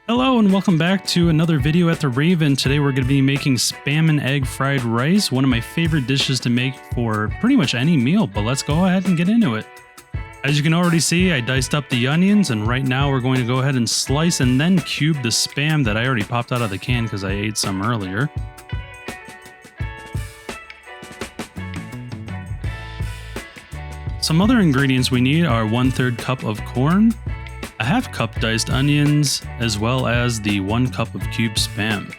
Hello and welcome back to another video at the Rav-Inn. Today we're going to be making spam and egg fried rice, one of my favorite dishes to make for pretty much any meal, but let's go ahead and get into it. As you can already see, I diced up the onions, and right now we're going to go ahead and slice and then cube the spam that I already popped out of the can because I ate some earlier. Some other ingredients we need are 1/3 cup of corn, a 1/2 cup diced onions, as well as the 1 cup of cubed spam.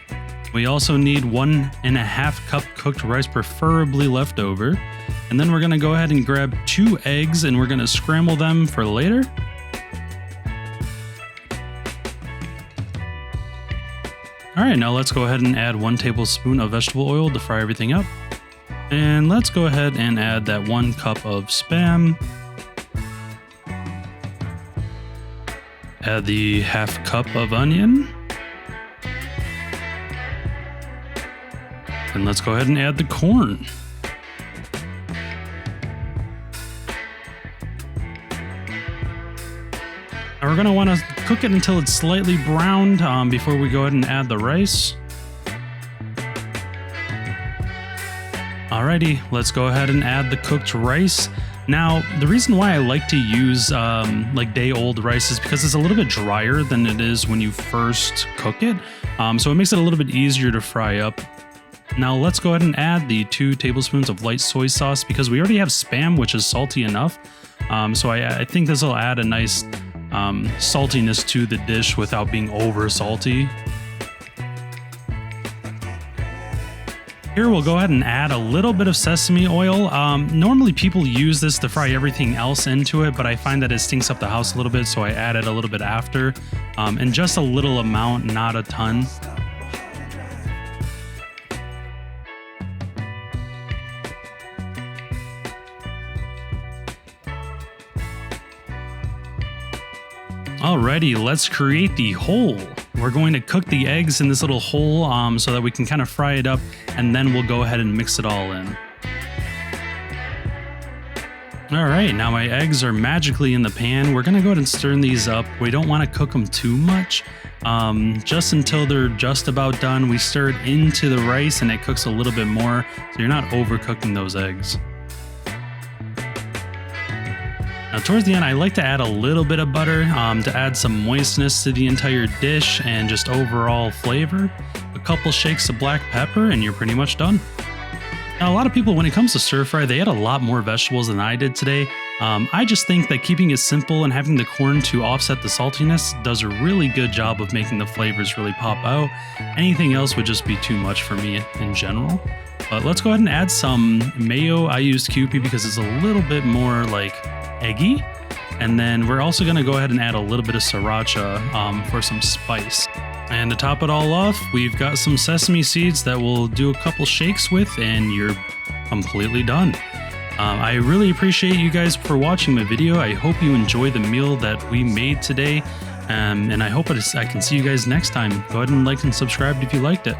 We also need 1.5 cup cooked rice, preferably leftover. And then we're gonna go ahead and grab 2 eggs and we're gonna scramble them for later. All right, now let's go ahead and add 1 tablespoon of vegetable oil to fry everything up. And let's go ahead and add that 1 cup of spam. Add the 1/2 cup of onion. And let's go ahead and add the corn. Now we're going to want to cook it until it's slightly browned before we go ahead and add the rice. Alrighty, let's go ahead and add the cooked rice. Now, the reason why I like to use like day-old rice is because it's a little bit drier than it is when you first cook it. So it makes it a little bit easier to fry up. Now let's go ahead and add the 2 tablespoons of light soy sauce because we already have spam, which is salty enough. So I think this will add a nice saltiness to the dish without being over salty. Here we'll go ahead and add a little bit of sesame oil. Normally people use this to fry everything else into it, but I find that it stinks up the house a little bit, so I add it a little bit after. And just a little amount, not a ton. Alrighty, let's create the hole. We're going to cook the eggs in this little hole so that we can kind of fry it up, and then we'll go ahead and mix it all in. Alright, now my eggs are magically in the pan. We're going to go ahead and stir these up. We don't want to cook them too much, just until they're just about done. We stir it into the rice and it cooks a little bit more, so you're not overcooking those eggs. Now towards the end, I like to add a little bit of butter to add some moistness to the entire dish and just overall flavor. A couple shakes of black pepper and you're pretty much done. Now a lot of people, when it comes to stir fry, they add a lot more vegetables than I did today. I just think that keeping it simple and having the corn to offset the saltiness does a really good job of making the flavors really pop out. Anything else would just be too much for me in general. But let's go ahead and add some mayo. I used Kewpie because it's a little bit more like eggy. And then we're also going to go ahead and add a little bit of sriracha for some spice. And to top it all off, we've got some sesame seeds that we'll do a couple shakes with, and you're completely done. I really appreciate you guys for watching my video. I hope you enjoy the meal that we made today, and I hope I can see you guys next time. Go ahead and like and subscribe if you liked it.